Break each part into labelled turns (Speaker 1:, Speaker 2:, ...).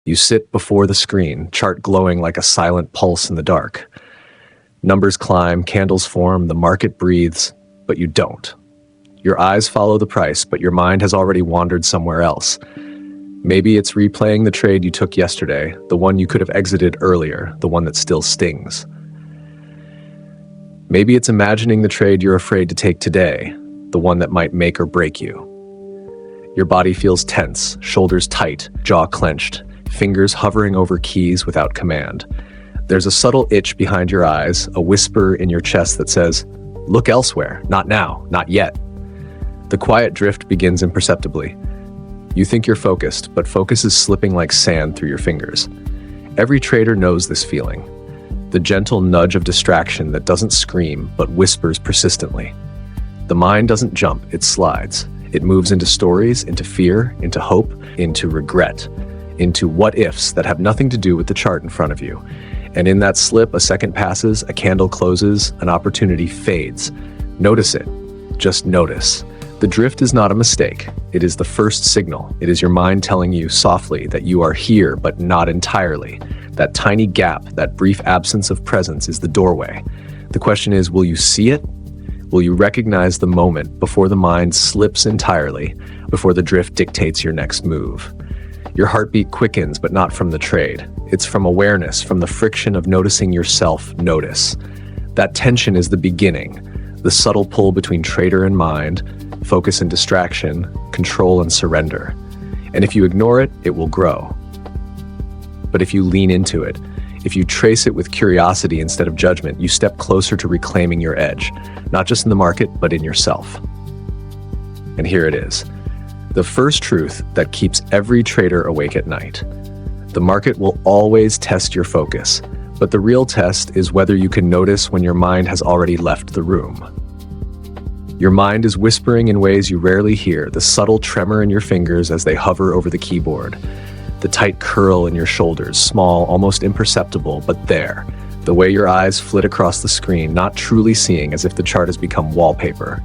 Speaker 1: You sit before the screen, chart glowing like a silent pulse in the dark. Numbers climb, candles form, the market breathes, but you don't. Your eyes follow the price, but your mind has already wandered somewhere else. Maybe it's replaying the trade you took yesterday, the one you could have exited earlier, the one that still stings. Maybe it's imagining the trade you're afraid to take today, the one that might make or break you. Your body feels tense, shoulders tight, jaw clenched, fingers hovering over keys without command. There's a subtle itch behind your eyes, a whisper in your chest that says, "Look elsewhere, not now, not yet." The quiet drift begins imperceptibly. You think you're focused, but focus is slipping like sand through your fingers. Every trader knows this feeling. The gentle nudge of distraction that doesn't scream, but whispers persistently. The mind doesn't jump, it slides. It moves into stories, into fear, into hope, into regret, into what-ifs that have nothing to do with the chart in front of you. And in that slip, a second passes, a candle closes, an opportunity fades. Notice it. Just notice. The drift is not a mistake. It is the first signal. It is your mind telling you softly that you are here, but not entirely. That tiny gap, that brief absence of presence is the doorway. The question is, will you see it? Will you recognize the moment before the mind slips entirely, before the drift dictates your next move? Your heartbeat quickens, but not from the trade. It's from awareness, from the friction of noticing yourself notice. That tension is the beginning, the subtle pull between trader and mind, focus and distraction, control and surrender. And if you ignore it, it will grow. But if you lean into it, if you trace it with curiosity instead of judgment, you step closer to reclaiming your edge, not just in the market, but in yourself. And here it is. The first truth that keeps every trader awake at night. The market will always test your focus, but the real test is whether you can notice when your mind has already left the room. Your mind is whispering in ways you rarely hear, the subtle tremor in your fingers as they hover over the keyboard, the tight curl in your shoulders, small, almost imperceptible, but there. The way your eyes flit across the screen, not truly seeing, as if the chart has become wallpaper.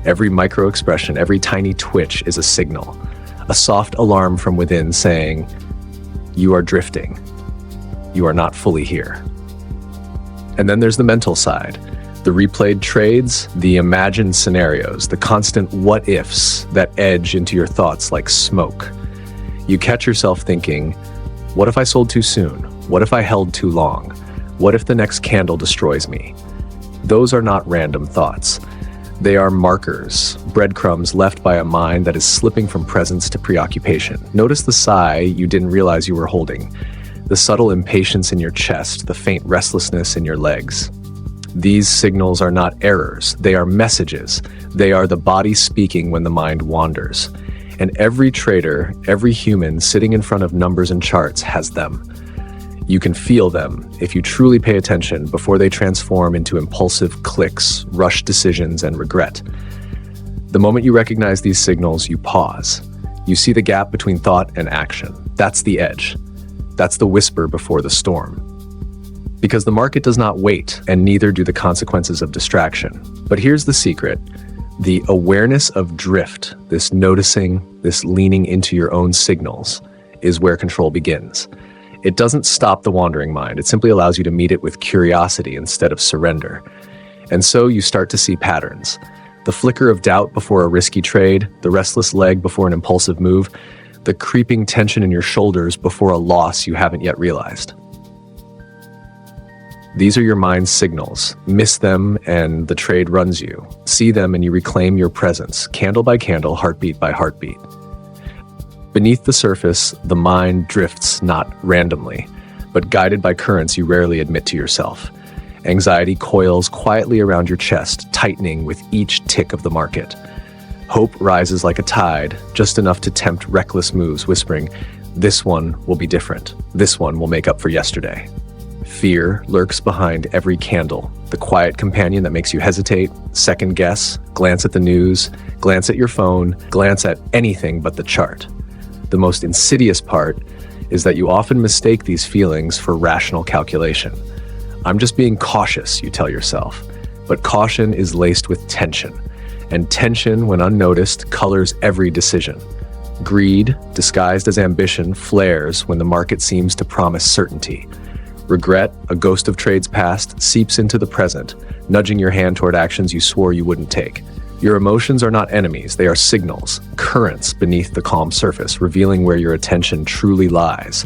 Speaker 1: Every micro-expression, every tiny twitch is a signal, a soft alarm from within saying, you are drifting. You are not fully here. And then there's the mental side, the replayed trades, the imagined scenarios, the constant what-ifs that edge into your thoughts like smoke. You catch yourself thinking, what if I sold too soon? What if I held too long? What if the next candle destroys me? Those are not random thoughts. They are markers, breadcrumbs left by a mind that is slipping from presence to preoccupation. Notice the sigh you didn't realize you were holding, the subtle impatience in your chest, the faint restlessness in your legs. These signals are not errors, they are messages. They are the body speaking when the mind wanders. And every trader, every human sitting in front of numbers and charts has them. You can feel them if you truly pay attention before they transform into impulsive clicks, rushed decisions, and regret. The moment you recognize these signals, you pause. You see the gap between thought and action. That's the edge. That's the whisper before the storm. Because the market does not wait, and neither do the consequences of distraction. But here's the secret. The awareness of drift, this noticing, this leaning into your own signals, is where control begins. It doesn't stop the wandering mind. It simply allows you to meet it with curiosity instead of surrender. And so you start to see patterns. The flicker of doubt before a risky trade, the restless leg before an impulsive move, the creeping tension in your shoulders before a loss you haven't yet realized. These are your mind's signals. Miss them and the trade runs you. See them and you reclaim your presence, candle by candle, heartbeat by heartbeat. Beneath the surface, the mind drifts not randomly, but guided by currents you rarely admit to yourself. Anxiety coils quietly around your chest, tightening with each tick of the market. Hope rises like a tide, just enough to tempt reckless moves, whispering, "This one will be different. This one will make up for yesterday." Fear lurks behind every candle, the quiet companion that makes you hesitate, second guess, glance at the news, glance at your phone, glance at anything but the chart. The most insidious part is that you often mistake these feelings for rational calculation. I'm just being cautious, you tell yourself. But caution is laced with tension, and tension, when unnoticed, colors every decision. Greed, disguised as ambition, flares when the market seems to promise certainty. Regret, a ghost of trades past, seeps into the present, nudging your hand toward actions you swore you wouldn't take. Your emotions are not enemies, they are signals, currents beneath the calm surface, revealing where your attention truly lies.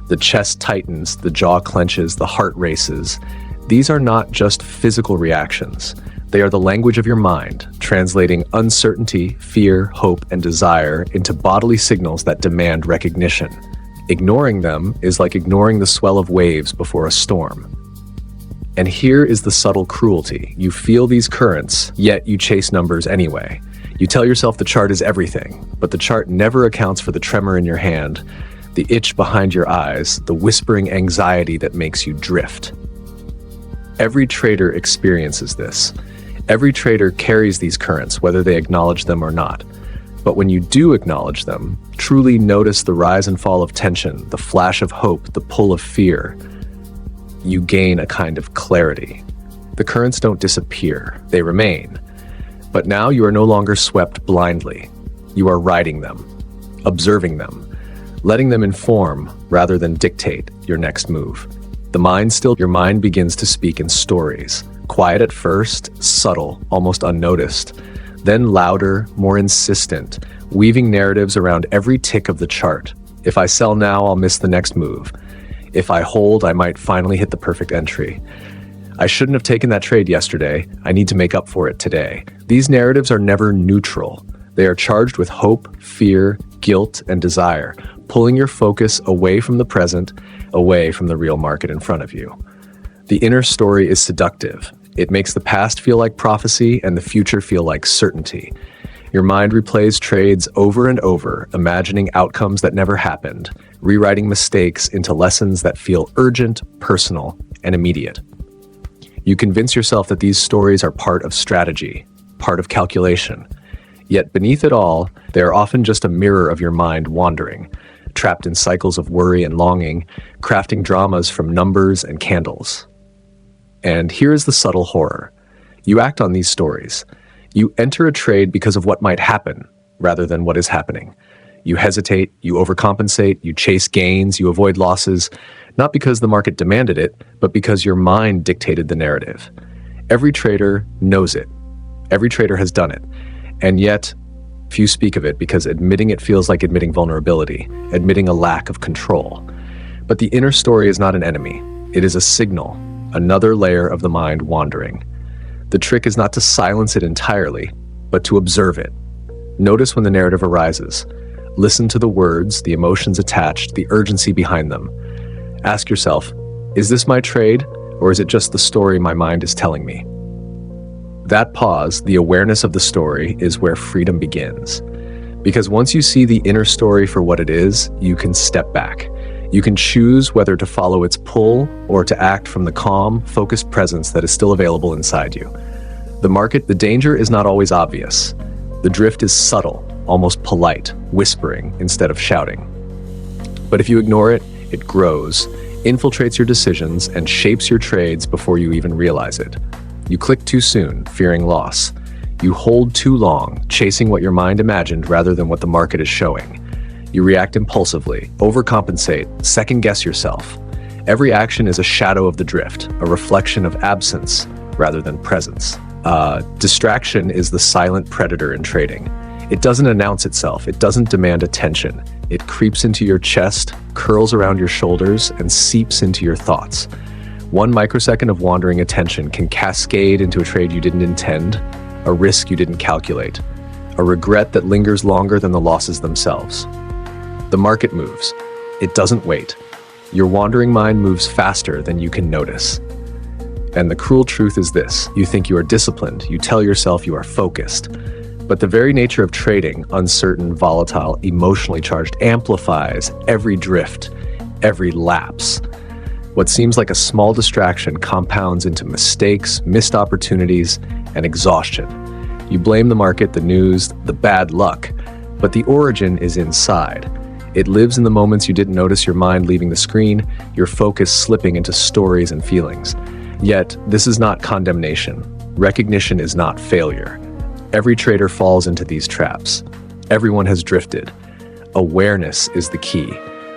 Speaker 1: The chest tightens, the jaw clenches, the heart races. These are not just physical reactions. They are the language of your mind, translating uncertainty, fear, hope, and desire into bodily signals that demand recognition. Ignoring them is like ignoring the swell of waves before a storm. And here is the subtle cruelty. You feel these currents, yet you chase numbers anyway. You tell yourself the chart is everything, but the chart never accounts for the tremor in your hand, the itch behind your eyes, the whispering anxiety that makes you drift. Every trader experiences this. Every trader carries these currents, whether they acknowledge them or not. But when you do acknowledge them, truly notice the rise and fall of tension, the flash of hope, the pull of fear, you gain a kind of clarity. The currents don't disappear, they remain. But now you are no longer swept blindly. You are riding them, observing them, letting them inform rather than dictate your next move. Your mind begins to speak in stories. Quiet at first, subtle, almost unnoticed, then louder, more insistent, weaving narratives around every tick of the chart. If I sell now, I'll miss the next move. If I hold, I might finally hit the perfect entry. I shouldn't have taken that trade yesterday. I need to make up for it today. These narratives are never neutral. They are charged with hope, fear, guilt, and desire, pulling your focus away from the present, away from the real market in front of you. The inner story is seductive. It makes the past feel like prophecy and the future feel like certainty. Your mind replays trades over and over, imagining outcomes that never happened, rewriting mistakes into lessons that feel urgent, personal, and immediate. You convince yourself that these stories are part of strategy, part of calculation. Yet beneath it all, they are often just a mirror of your mind wandering, trapped in cycles of worry and longing, crafting dramas from numbers and candles. And here is the subtle horror. You act on these stories. You enter a trade because of what might happen, rather than what is happening. You hesitate, you overcompensate, you chase gains, you avoid losses, not because the market demanded it, but because your mind dictated the narrative. Every trader knows it. Every trader has done it. And yet, few speak of it because admitting it feels like admitting vulnerability, admitting a lack of control. But the inner story is not an enemy. It is a signal, another layer of the mind wandering. The trick is not to silence it entirely, but to observe it. Notice when the narrative arises. Listen to the words, the emotions attached, the urgency behind them. Ask yourself, is this my trade, or is it just the story my mind is telling me? That pause, the awareness of the story, is where freedom begins. Because once you see the inner story for what it is, you can step back. You can choose whether to follow its pull or to act from the calm, focused presence that is still available inside you. The danger is not always obvious. The drift is subtle, almost polite, whispering instead of shouting. But if you ignore it, it grows, infiltrates your decisions, and shapes your trades before you even realize it. You click too soon, fearing loss. You hold too long, chasing what your mind imagined rather than what the market is showing. You react impulsively, overcompensate, second-guess yourself. Every action is a shadow of the drift, a reflection of absence rather than presence. Distraction is the silent predator in trading. It doesn't announce itself, it doesn't demand attention. It creeps into your chest, curls around your shoulders, and seeps into your thoughts. One microsecond of wandering attention can cascade into a trade you didn't intend, a risk you didn't calculate, a regret that lingers longer than the losses themselves. The market moves. It doesn't wait. Your wandering mind moves faster than you can notice. And the cruel truth is this: you think you are disciplined, you tell yourself you are focused. But the very nature of trading, uncertain, volatile, emotionally charged, amplifies every drift, every lapse. What seems like a small distraction compounds into mistakes, missed opportunities, and exhaustion. You blame the market, the news, the bad luck, but the origin is inside. It lives in the moments you didn't notice your mind leaving the screen, your focus slipping into stories and feelings. Yet, this is not condemnation. Recognition is not failure. Every trader falls into these traps. Everyone has drifted. Awareness is the key.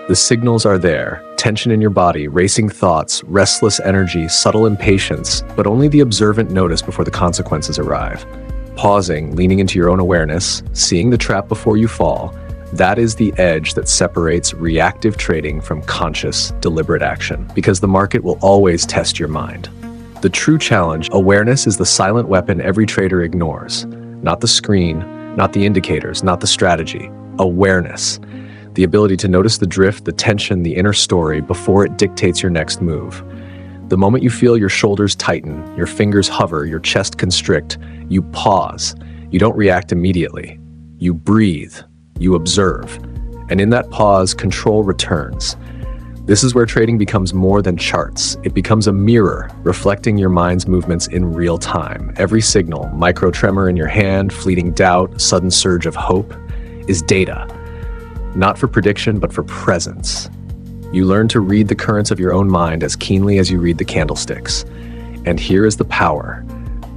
Speaker 1: The signals are there: tension in your body, racing thoughts, restless energy, subtle impatience, but only the observant notice before the consequences arrive. Pausing, leaning into your own awareness, seeing the trap before you fall, that is the edge that separates reactive trading from conscious, deliberate action, because the market will always test your mind. The true challenge, awareness, is the silent weapon every trader ignores. Not the screen, not the indicators, not the strategy. Awareness. The ability to notice the drift, the tension, the inner story before it dictates your next move. The moment you feel your shoulders tighten, your fingers hover, your chest constrict, you pause. You don't react immediately. You breathe. You observe. And in that pause, control returns. This is where trading becomes more than charts. It becomes a mirror, reflecting your mind's movements in real time. Every signal, micro tremor in your hand, fleeting doubt, sudden surge of hope, is data. Not for prediction, but for presence. You learn to read the currents of your own mind as keenly as you read the candlesticks. And here is the power.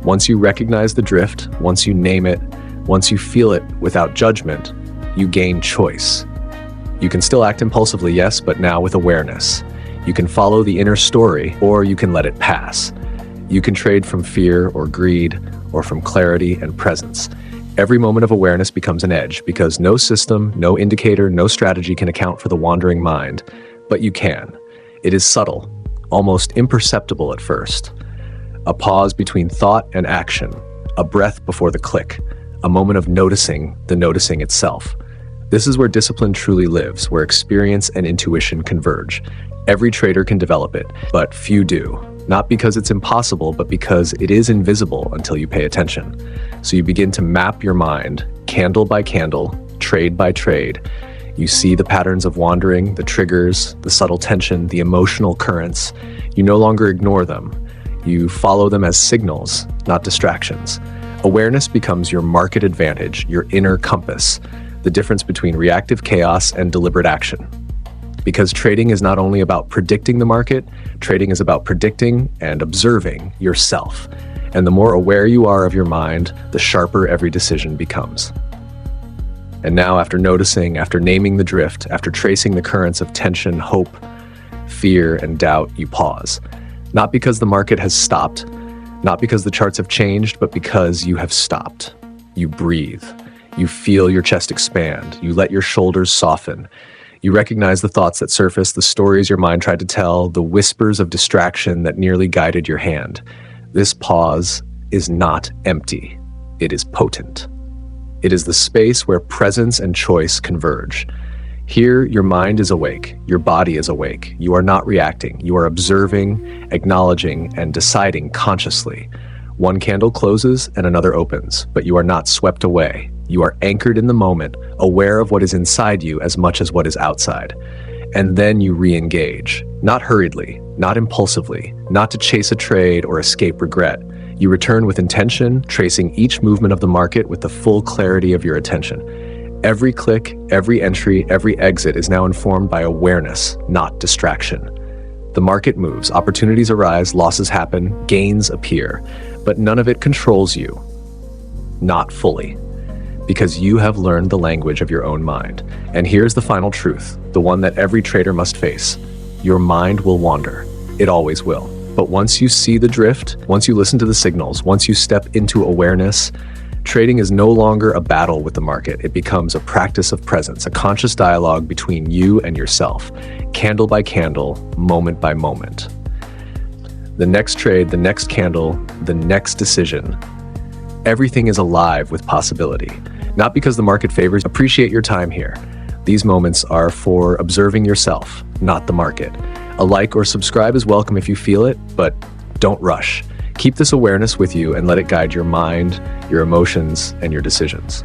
Speaker 1: Once you recognize the drift, once you name it, once you feel it without judgment, you gain choice. You can still act impulsively, yes, but now with awareness. You can follow the inner story, or you can let it pass. You can trade from fear or greed, or from clarity and presence. Every moment of awareness becomes an edge, because no system, no indicator, no strategy can account for the wandering mind, but you can. It is subtle, almost imperceptible at first. A pause between thought and action, a breath before the click, a moment of noticing the noticing itself. This is where discipline truly lives, where experience and intuition converge. Every trader can develop it, but few do. Not because it's impossible, but because it is invisible until you pay attention. So you begin to map your mind, candle by candle, trade by trade. You see the patterns of wandering, the triggers, the subtle tension, the emotional currents. You no longer ignore them. You follow them as signals, not distractions. Awareness becomes your market advantage, your inner compass, the difference between reactive chaos and deliberate action. Because trading is not only about predicting the market, trading is about predicting and observing yourself. And the more aware you are of your mind, the sharper every decision becomes. And now, after noticing, after naming the drift, after tracing the currents of tension, hope, fear, and doubt, you pause. Not because the market has stopped, not because the charts have changed, but because you have stopped. You breathe. You feel your chest expand. You let your shoulders soften. You recognize the thoughts that surface, the stories your mind tried to tell, the whispers of distraction that nearly guided your hand. This pause is not empty. It is potent. It is the space where presence and choice converge. Here, your mind is awake. Your body is awake. You are not reacting. You are observing, acknowledging, and deciding consciously. One candle closes and another opens, but you are not swept away. You are anchored in the moment, aware of what is inside you as much as what is outside. And then you re-engage, not hurriedly, not impulsively, not to chase a trade or escape regret. You return with intention, tracing each movement of the market with the full clarity of your attention. Every click, every entry, every exit is now informed by awareness, not distraction. The market moves, opportunities arise, losses happen, gains appear, but none of it controls you. Not fully. Because you have learned the language of your own mind. And here's the final truth, the one that every trader must face. Your mind will wander. It always will. But once you see the drift, once you listen to the signals, once you step into awareness, trading is no longer a battle with the market. It becomes a practice of presence, a conscious dialogue between you and yourself, candle by candle, moment by moment. The next trade, the next candle, the next decision, everything is alive with possibility. Not because the market favors. Appreciate your time here. These moments are for observing yourself, not the market. A like or subscribe is welcome if you feel it, but don't rush. Keep this awareness with you and let it guide your mind, your emotions, and your decisions.